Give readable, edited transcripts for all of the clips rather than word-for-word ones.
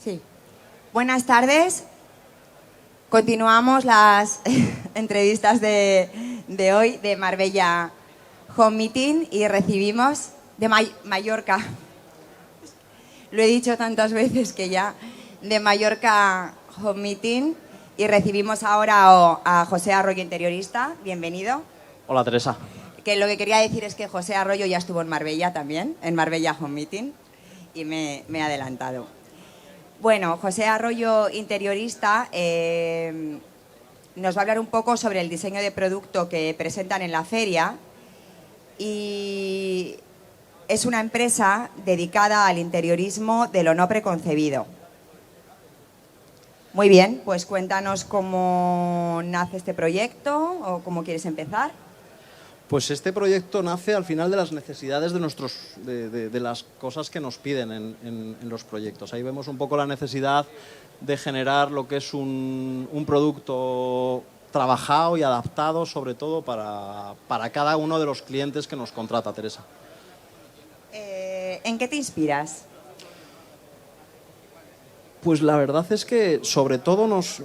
Sí. Buenas tardes. Continuamos las entrevistas de hoy de Marbella Home Meeting y recibimos de Mallorca. Lo he dicho tantas veces que ya, de Mallorca Home Meeting, y recibimos ahora a José Arroyo, interiorista. Bienvenido. Hola, Teresa. Que lo que quería decir es que José Arroyo ya estuvo en Marbella también, en Marbella Home Meeting, y me he adelantado. Bueno, José Arroyo, interiorista, nos va a hablar un poco sobre el diseño de producto que presentan en la feria, y es una empresa dedicada al interiorismo de lo no preconcebido. Muy bien, pues cuéntanos cómo nace este proyecto o cómo quieres empezar. Pues este proyecto nace al final de las necesidades de las cosas que nos piden en los proyectos. Ahí vemos un poco la necesidad de generar lo que es un producto trabajado y adaptado, sobre todo para cada uno de los clientes que nos contrata, Teresa. ¿En qué te inspiras? Pues la verdad es que sobre todo nos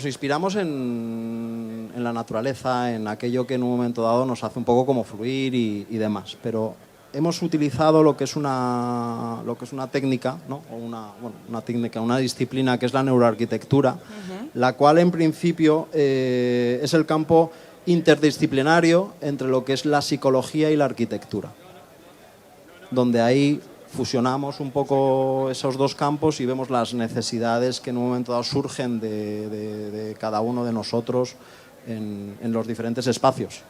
inspiramos en la naturaleza, en aquello que en un momento dado nos hace un poco como fluir y demás. Pero hemos utilizado lo que es una técnica, ¿no? O una disciplina que es la neuroarquitectura, la cual en principio es el campo interdisciplinario entre lo que es la psicología y la arquitectura, donde ahí fusionamos un poco esos dos campos y vemos las necesidades que en un momento dado surgen de cada uno de nosotros en los diferentes espacios.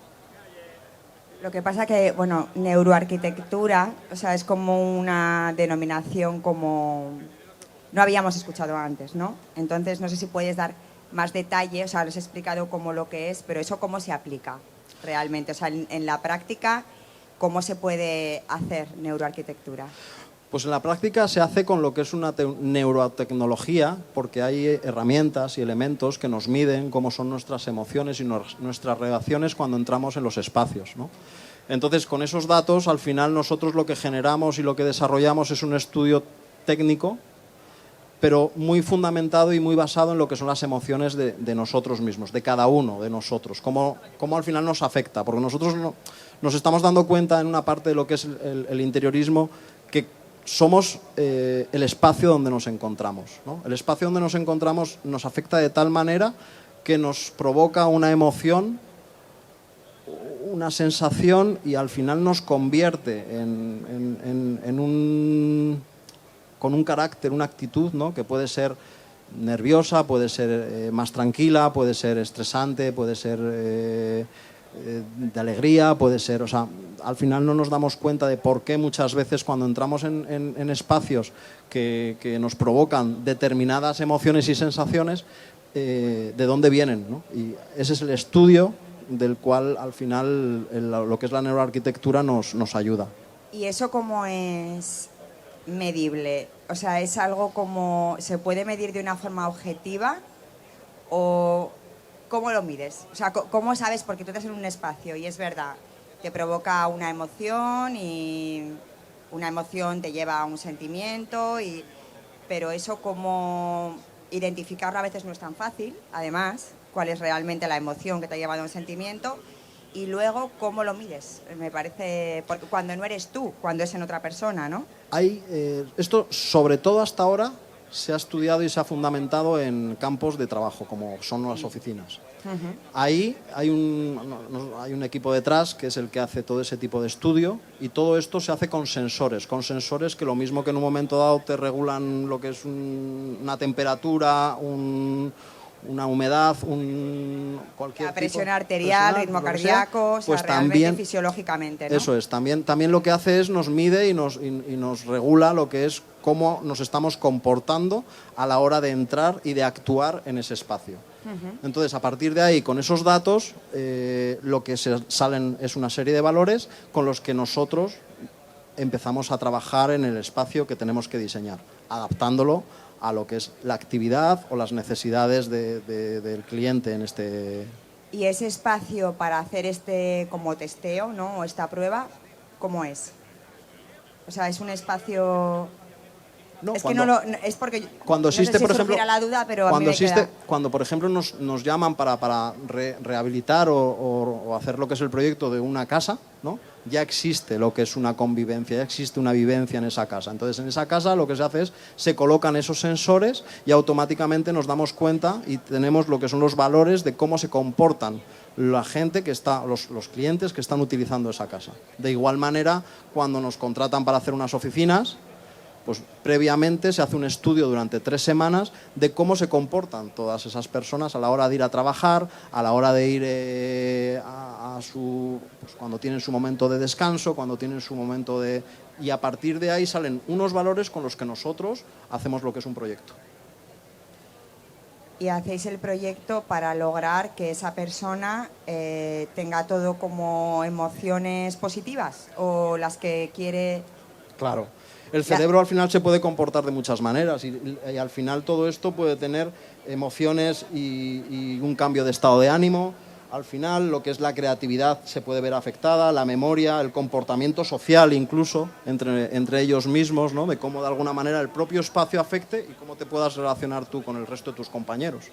Lo que pasa que, bueno, neuroarquitectura, o sea, es como una denominación como no habíamos escuchado antes, ¿no? Entonces, no sé si puedes dar más detalle, o sea, les he explicado cómo lo que es, pero eso cómo se aplica realmente, o sea, en la práctica, ¿cómo se puede hacer neuroarquitectura? Pues en la práctica se hace con lo que es una neurotecnología, porque hay herramientas y elementos que nos miden cómo son nuestras emociones y nuestras reacciones cuando entramos en los espacios, ¿no? Entonces, con esos datos, al final nosotros lo que generamos y lo que desarrollamos es un estudio técnico, pero muy fundamentado y muy basado en lo que son las emociones de nosotros mismos, de cada uno de nosotros, cómo al final nos afecta, porque nosotros nos estamos dando cuenta en una parte de lo que es el interiorismo que somos el espacio donde nos encontramos, ¿no? El espacio donde nos encontramos nos afecta de tal manera que nos provoca una emoción, una sensación, y al final nos convierte con un carácter, una actitud, ¿no? Que puede ser nerviosa, puede ser más tranquila, puede ser estresante, puede ser de alegría, puede ser, o sea, al final no nos damos cuenta de por qué muchas veces cuando entramos en espacios que nos provocan determinadas emociones y sensaciones, de dónde vienen, ¿no? Y ese es el estudio del cual al final lo que es la neuroarquitectura nos ayuda. ¿Y eso cómo es medible? O sea, ¿es algo como se puede medir de una forma objetiva o cómo lo mides? O sea, ¿cómo sabes? Porque tú estás en un espacio y es verdad, te provoca una emoción y una emoción te lleva a un sentimiento, pero eso cómo identificarlo a veces no es tan fácil, además, cuál es realmente la emoción que te ha llevado a un sentimiento. Y luego, ¿cómo lo mides? Me parece, porque cuando no eres tú, cuando es en otra persona, ¿no? Esto, sobre todo hasta ahora, se ha estudiado y se ha fundamentado en campos de trabajo, como son las oficinas. Ahí hay un equipo detrás que es el que hace todo ese tipo de estudio, y todo esto se hace con sensores que lo mismo que en un momento dado te regulan lo que es una temperatura, una humedad, cualquier la presión tipo, arterial, ritmo cardíaco, pues o sea, realmente también, fisiológicamente, ¿no? eso es, también lo que hace es nos mide y nos regula lo que es cómo nos estamos comportando a la hora de entrar y de actuar en ese espacio. Entonces, a partir de ahí, con esos datos, lo que salen es una serie de valores con los que nosotros empezamos a trabajar en el espacio que tenemos que diseñar, adaptándolo a lo que es la actividad o las necesidades del cliente en este. Y ese espacio para hacer este como testeo, ¿no? O esta prueba, ¿cómo es? O sea, es un espacio No, es cuando- que no lo... no- es porque... Cuando no sé existe, si por ejemplo, surgirá la duda, pero a mí me queda... cuando por ejemplo nos llaman para rehabilitar o hacer lo que es el proyecto de una casa, ¿no? Ya existe lo que es una convivencia, ya existe una vivencia en esa casa. Entonces, en esa casa lo que se hace es, se colocan esos sensores y automáticamente nos damos cuenta y tenemos lo que son los valores de cómo se comportan la gente que está, los clientes que están utilizando esa casa. De igual manera, cuando nos contratan para hacer unas oficinas, pues previamente se hace un estudio durante 3 semanas de cómo se comportan todas esas personas a la hora de ir a trabajar, a la hora de ir a su... pues cuando tienen su momento de descanso, cuando tienen su momento de... Y a partir de ahí salen unos valores con los que nosotros hacemos lo que es un proyecto. Y hacéis el proyecto para lograr que esa persona tenga todo como emociones positivas o las que quiere... Claro. El cerebro al final se puede comportar de muchas maneras y al final todo esto puede tener emociones y un cambio de estado de ánimo. Al final lo que es la creatividad se puede ver afectada, la memoria, el comportamiento social incluso entre ellos mismos, ¿no? De cómo de alguna manera el propio espacio afecte y cómo te puedas relacionar tú con el resto de tus compañeros.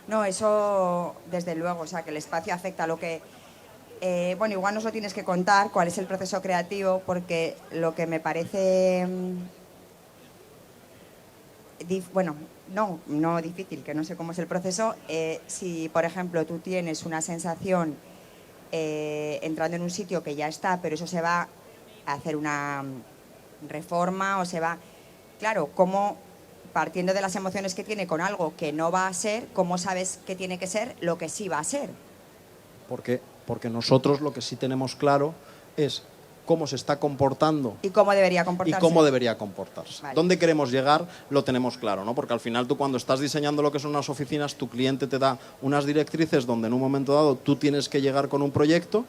No, eso desde luego, o sea, que el espacio afecta a lo que... bueno, igual nos lo tienes que contar, cuál es el proceso creativo, porque lo que me parece... bueno, no difícil, que no sé cómo es el proceso, si, por ejemplo, tú tienes una sensación entrando en un sitio que ya está, pero eso se va a hacer una reforma o se va... Claro, ¿cómo, partiendo de las emociones que tiene con algo que no va a ser, cómo sabes que tiene que ser lo que sí va a ser? Porque nosotros lo que sí tenemos claro es cómo se está comportando ¿Y cómo debería y comportarse? cómo debería comportarse. Vale. ¿Dónde queremos llegar? Lo tenemos claro, ¿no? Porque al final tú cuando estás diseñando lo que son unas oficinas, tu cliente te da unas directrices donde en un momento dado tú tienes que llegar con un proyecto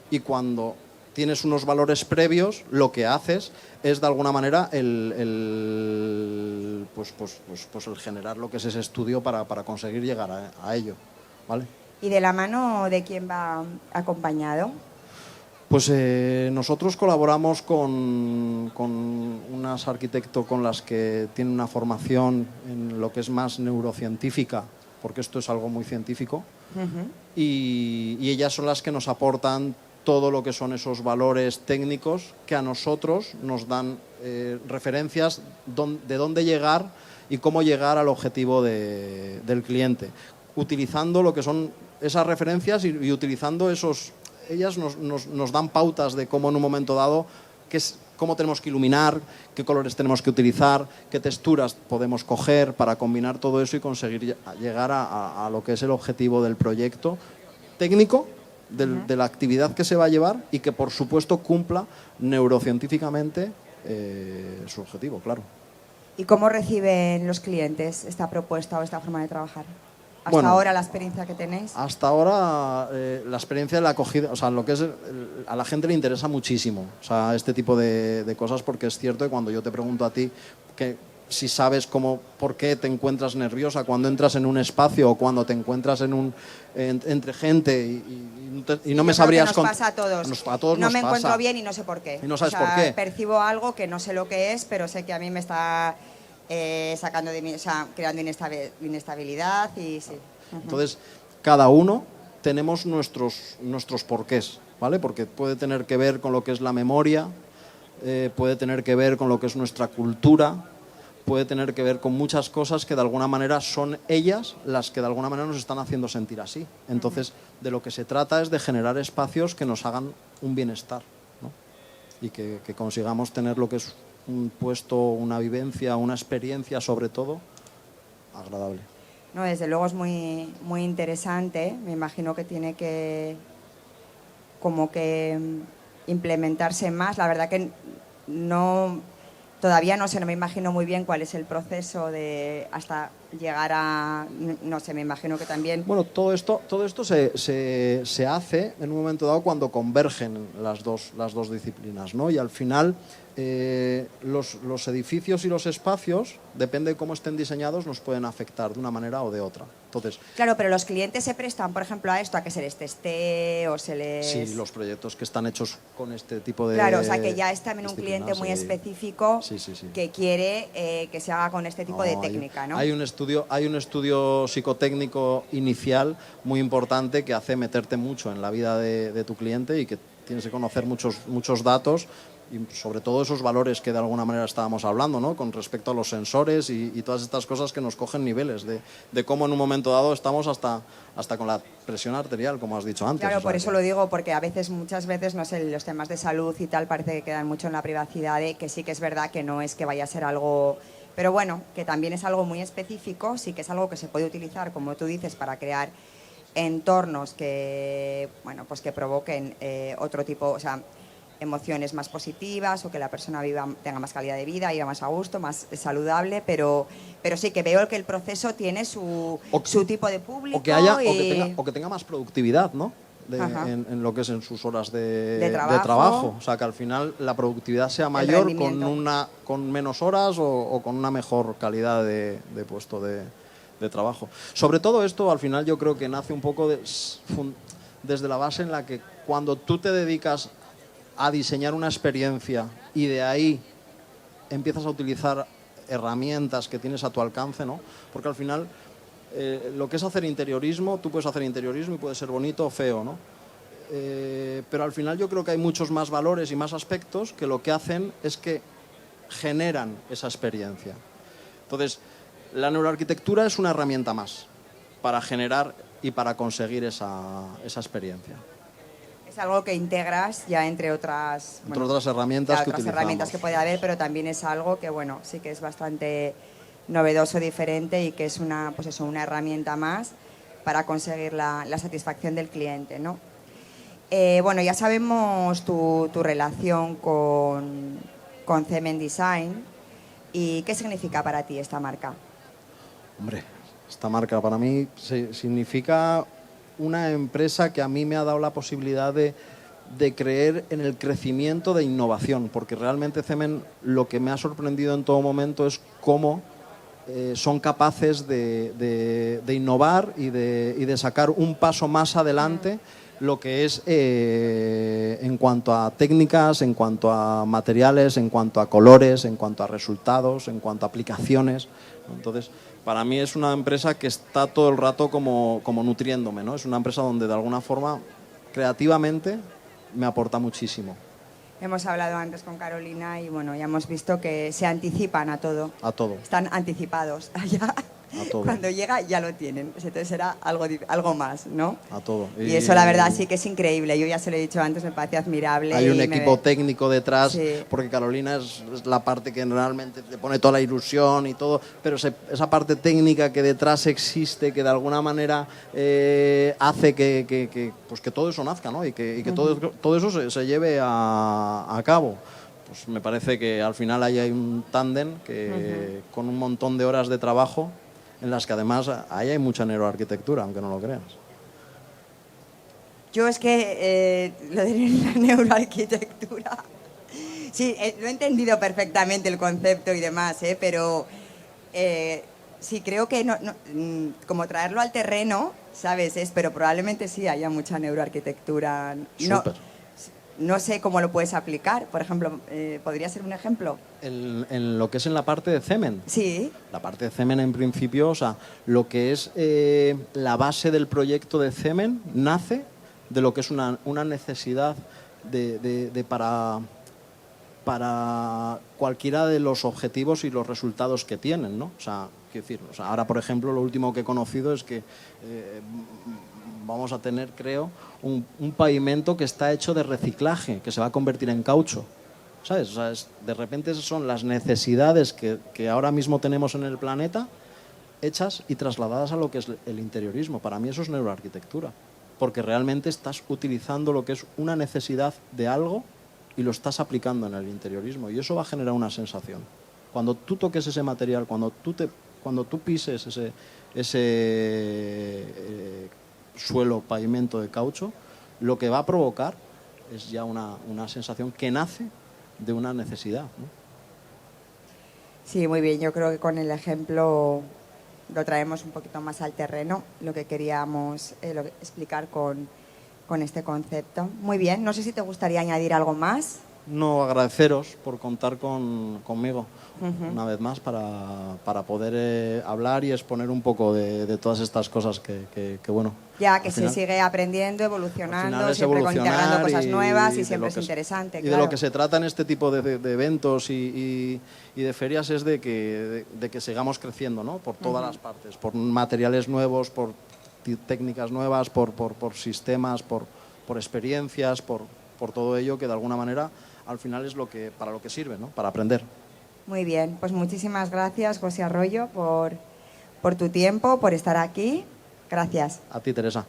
y cuando tienes unos valores previos, lo que haces es de alguna manera el generar lo que es ese estudio para conseguir llegar a ello, ¿vale? ¿Y de la mano de quién va acompañado? Pues nosotros colaboramos con unas arquitectos con las que tienen una formación en lo que es más neurocientífica, porque esto es algo muy científico, y ellas son las que nos aportan todo lo que son esos valores técnicos que a nosotros nos dan referencias de dónde llegar y cómo llegar al objetivo del cliente, utilizando lo que son esas referencias y utilizando esos... Ellas nos dan pautas de cómo en un momento dado, cómo tenemos que iluminar, qué colores tenemos que utilizar, qué texturas podemos coger para combinar todo eso y conseguir llegar a lo que es el objetivo del proyecto técnico, de la actividad que se va a llevar y que por supuesto cumpla neurocientíficamente su objetivo, claro. ¿Y cómo reciben los clientes esta propuesta o esta forma de trabajar? Hasta Bueno, ahora la experiencia que tenéis. Hasta ahora la experiencia de la acogida, o sea, lo que es a la gente le interesa muchísimo, o sea, este tipo de cosas, porque es cierto que cuando yo te pregunto a ti que si sabes por qué te encuentras nerviosa cuando entras en un espacio o cuando te encuentras entre gente y no me sabrías... Nos pasa a todos. A todos no nos me pasa. encuentro bien y no sé por qué. Y no sabes o sea, por qué. Percibo algo que no sé lo que es, pero sé que a mí me está sacando de mí, o sea, creando inestabilidad y sí. Entonces, cada uno tenemos nuestros porqués, ¿vale? Porque puede tener que ver con lo que es la memoria, puede tener que ver con lo que es nuestra cultura, puede tener que ver con muchas cosas que de alguna manera son ellas las que de alguna manera nos están haciendo sentir así. Entonces, de lo que se trata es de generar espacios que nos hagan un bienestar, ¿no? Y que consigamos tener lo que es un puesto, una vivencia, una experiencia sobre todo agradable. No, desde luego es muy, muy interesante. Me imagino que tiene que como que implementarse más. La verdad que todavía no sé, no me imagino muy bien cuál es el proceso de hasta llegar a, no sé, me imagino que también... Bueno, todo esto se hace en un momento dado cuando convergen las dos disciplinas, ¿no? Y al final los edificios y los espacios, depende de cómo estén diseñados, nos pueden afectar de una manera o de otra. Entonces, Claro, pero los clientes se prestan, por ejemplo, a esto, a que se les testee o se les... sí, los proyectos que están hechos con este tipo de Claro, o sea, que ya es también un disciplinas, cliente muy sí. específico Sí, sí, sí. que quiere que se haga con este tipo de No, técnica, ¿no? Hay un estudio psicotécnico inicial muy importante que hace meterte mucho en la vida de tu cliente y que tienes que conocer muchos datos y sobre todo esos valores que de alguna manera estábamos hablando, ¿no? Con respecto a los sensores y todas estas cosas que nos cogen niveles de cómo en un momento dado estamos hasta con la presión arterial, como has dicho antes. Claro, O sea por eso que- lo digo, porque a veces, muchas veces, no sé, los temas de salud y tal parece que quedan mucho en la privacidad, de que sí que es verdad que no es que vaya a ser algo... Pero bueno, que también es algo muy específico, sí que es algo que se puede utilizar, como tú dices, para crear entornos que, bueno, pues que provoquen otro tipo, o sea, emociones más positivas o que la persona tenga más calidad de vida, viva más a gusto, más saludable, pero sí que veo que el proceso tiene su tipo de público o que tenga más productividad, ¿no? Ajá. En lo que es en sus horas De de trabajo. trabajo. O sea, que al final la productividad sea mayor rendimiento. con menos horas o con una mejor calidad de puesto de trabajo. Sobre todo esto, al final yo creo que nace un poco desde la base en la que cuando tú te dedicas a diseñar una experiencia y de ahí empiezas a utilizar herramientas que tienes a tu alcance, ¿no? Porque al final lo que es hacer interiorismo, tú puedes hacer interiorismo y puede ser bonito o feo, ¿no? Pero al final yo creo que hay muchos más valores y más aspectos que lo que hacen es que generan esa experiencia. Entonces, la neuroarquitectura es una herramienta más para generar y para conseguir esa experiencia. Es algo que integras ya entre otras, Entre otras herramientas que otras utilizamos. herramientas que puede haber, pero también es algo que, bueno, sí que es bastante novedoso, diferente y que es una, pues eso, una herramienta más para conseguir la satisfacción del cliente, ¿no? Bueno, ya sabemos tu relación con Cemen Design y qué significa para ti esta marca. Hombre, esta marca para mí significa una empresa que a mí me ha dado la posibilidad de creer en el crecimiento de innovación, porque realmente Cemen lo que me ha sorprendido en todo momento es cómo son capaces de innovar y de sacar un paso más adelante lo que es en cuanto a técnicas, en cuanto a materiales, en cuanto a colores, en cuanto a resultados, en cuanto a aplicaciones. Entonces, para mí es una empresa que está todo el rato como nutriéndome, ¿no? Es una empresa donde de alguna forma creativamente me aporta muchísimo. Hemos hablado antes con Carolina y bueno, ya hemos visto que se anticipan a todo. A todo. Están anticipados allá. A todo. Cuando llega ya lo tienen. Entonces será algo más, ¿no? A todo. Y eso la verdad sí que es increíble. Yo ya se lo he dicho antes, me parece admirable. Hay un equipo técnico detrás, sí. Porque Carolina es la parte que realmente te pone toda la ilusión y todo, pero esa parte técnica que detrás existe, que de alguna manera hace que todo eso nazca, ¿no? Y que todo eso se lleve a cabo. Pues me parece que al final ahí hay un tándem que con un montón de horas de trabajo en las que además ahí hay mucha neuroarquitectura, aunque no lo creas. Yo es que lo de la neuroarquitectura, sí, lo he entendido perfectamente el concepto y demás, pero sí creo que como traerlo al terreno, ¿sabes? Pero probablemente sí haya mucha neuroarquitectura. No sé cómo lo puedes aplicar. Por ejemplo, ¿podría ser un ejemplo? En lo que es en la parte de Cemen. Sí. La parte de Cemen, en principio, o sea, lo que es la base del proyecto de Cemen nace de lo que es una necesidad para cualquiera de los objetivos y los resultados que tienen, ¿no? O sea, quiero decir, ahora, por ejemplo, lo último que he conocido es que vamos a tener, creo, un pavimento que está hecho de reciclaje, que se va a convertir en caucho, ¿sabes? O sea, de repente esas son las necesidades que ahora mismo tenemos en el planeta hechas y trasladadas a lo que es el interiorismo. Para mí eso es neuroarquitectura, porque realmente estás utilizando lo que es una necesidad de algo y lo estás aplicando en el interiorismo, y eso va a generar una sensación. Cuando tú toques ese material, cuando cuando tú pises ese suelo, pavimento de caucho, lo que va a provocar es ya una sensación que nace de una necesidad, ¿no? Sí, muy bien. Yo creo que con el ejemplo lo traemos un poquito más al terreno, lo que queríamos explicar con este concepto. Muy bien. No sé si te gustaría añadir algo más. No, agradeceros por contar conmigo una vez más para poder hablar y exponer un poco de todas estas cosas que bueno. Ya que al se final- sigue aprendiendo, al evolucionando, final es siempre integrando evolucionar cosas nuevas y de siempre lo es que interesante. Y de claro. lo que se trata en este tipo de eventos y de ferias es de que sigamos creciendo, ¿no? Por todas las partes, por materiales nuevos, por técnicas nuevas, por sistemas, por experiencias, por todo ello que de alguna manera al final es para lo que sirve, ¿no? Para aprender. Muy bien, pues muchísimas gracias, José Arroyo, por tu tiempo, por estar aquí. Gracias. A ti, Teresa.